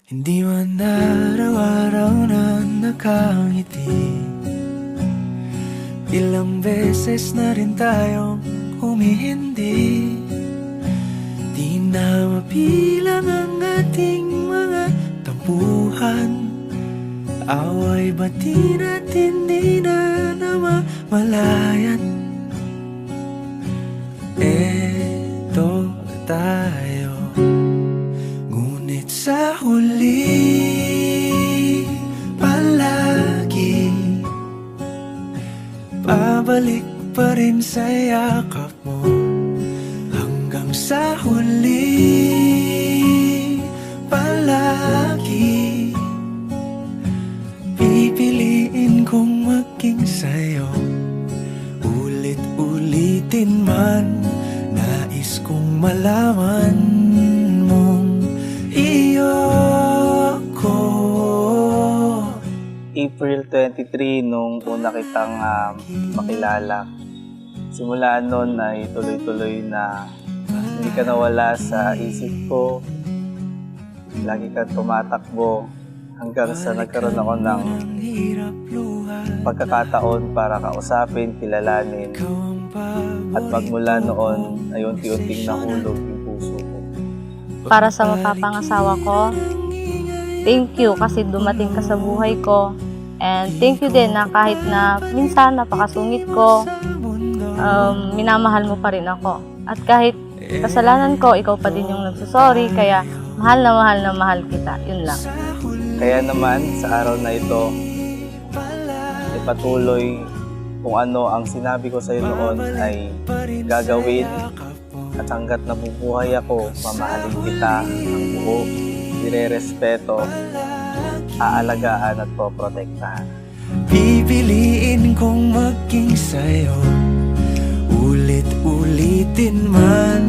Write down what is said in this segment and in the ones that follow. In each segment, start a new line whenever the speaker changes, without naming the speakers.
Hindi man araw-araw na nakangiti, ilang beses na rin tayong humihindi. Di na mapilang ang ating mga tampuhan, away bati natin di na namamalayan. Eto tayo, ngunit sa huli palagi babalik pa rin sa yakap mo. Hanggang sa huli palagi pipiliin kong maging sa'yo. Ulit-ulitin man, nais kong malaman mong iyo ko.
April 23 nung una kitang makilala. Simula noon ay tuloy-tuloy na hindi ka nawala sa isip ko. Lagi kang tumatakbo hanggang sa nagkaroon ako ng pagkakataon para kausapin, kilalanin. At magmula noon ay unti-unting nahulog yung puso ko.
Para sa mapapangasawa ko, thank you kasi dumating ka sa buhay ko. And thank you din na kahit na minsan napakasungit ko, minamahal mo pa rin ako. At kahit kasalanan ko, ikaw pa din yung nagsusorry, kaya mahal na mahal kita. Yun lang.
Kaya naman sa araw na ito, ipatuloy kung ano ang sinabi ko sa iyo noon ay gagawin. At hanggat nabubuhay ako, mamahalin kita ng buo, irerespeto, aalagaan at poprotektahan.
Pipiliin kong maging sa'yo, ulit-ulitin man,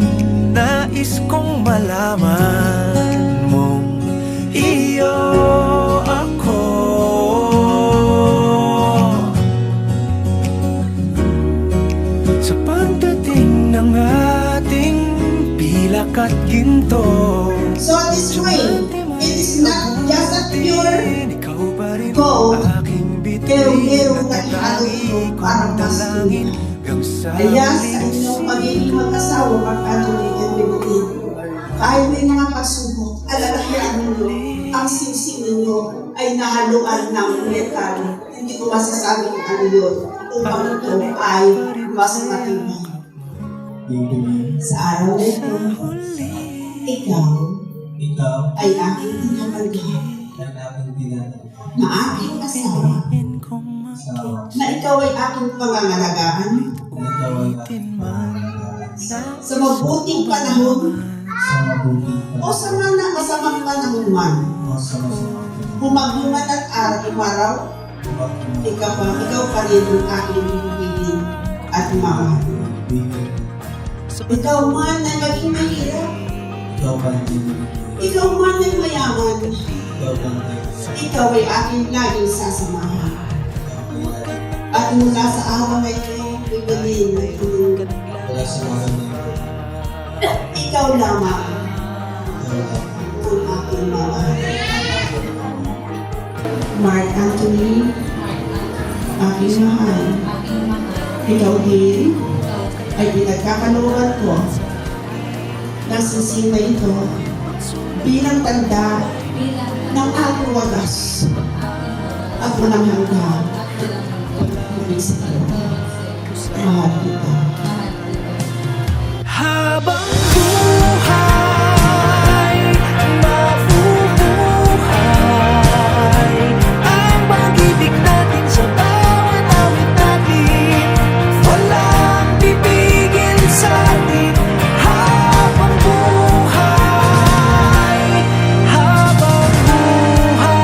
nais kong malaman mong iyo ako. Sa pagdating ng ating pilak at ginto,
So this way, it is not just a pure gold, pero meron na ihalo ito para mas tunay. Kaya sa inyong pagiging mag-asawa, magkatuloy at binutin. Kahit may mga pagsubok, alalahian ninyo, ang singsing ninyo ay nahaluan ng metal. Hindi ko masasabing ano yun, upang ito ay mas matibay. Sa araw na ito, ikaw ay aking tinatanggap na aking asawa, na ikaw ay aking pangangalagaan sa mabuting panahon o sa mga masamang panahon man. Humagluman at araw, ikaw pa rin ang aking bibigin at mahal. Ikaw man ay maging mahirap, ikaw man ay mayaman, ikaw ay aking laging sasamahan. At mula sa araw na ito, bibilin ikaw lamang ang aking mahal. Mark Anthony, aking mahal, ikaw din ay pinagkakalooban ko ng sising na ito bilang tanda ng aking wagas at walang hanggan. Mahal kita.
habang buhay, mabubuhay ang pag-ibig natin sa bawat awit natin. Walang pipigil sa atin habang buhay, habang buhay.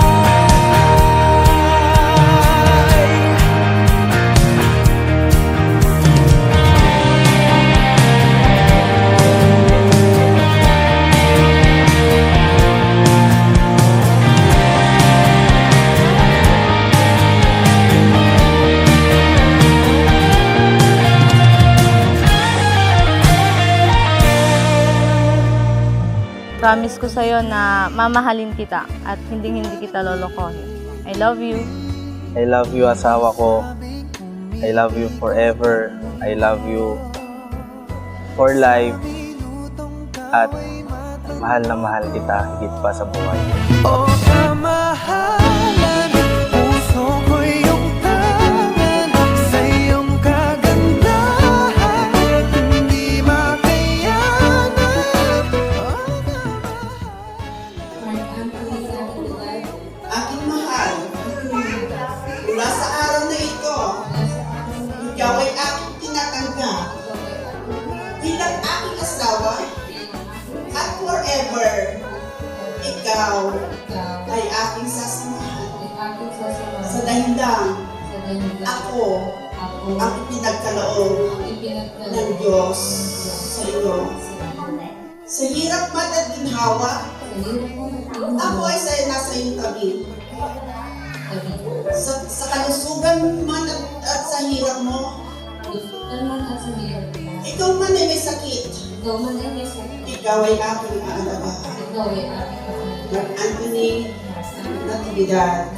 promise ko sa'yo na mamahalin kita at hindi kita lolokohin. I love you.
I love you, asawa ko. I love you forever. I love you for life. At mahal na mahal kita higit pa sa buhay.
O kamahalan, puso ko iyong tangan, sa iyong kagandahan, hindi makayanan.
Aking mahal, mula sa araw na ito, ikaw ay aking tinatanggap bilang aking asawa at forever, ikaw ay aking sasamahan. Sa dahilan, ako ang ipinagkaloob ng Diyos sa iyo. Sa hirap man at ginhawa, ako ay nasa iyong tabi. Sa kalusugan man at sa hirap mo, ikaw man ay may sakit, ikaw ay aking aalagaan. Ng Anthony Natividad,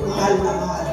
mahal na mahal.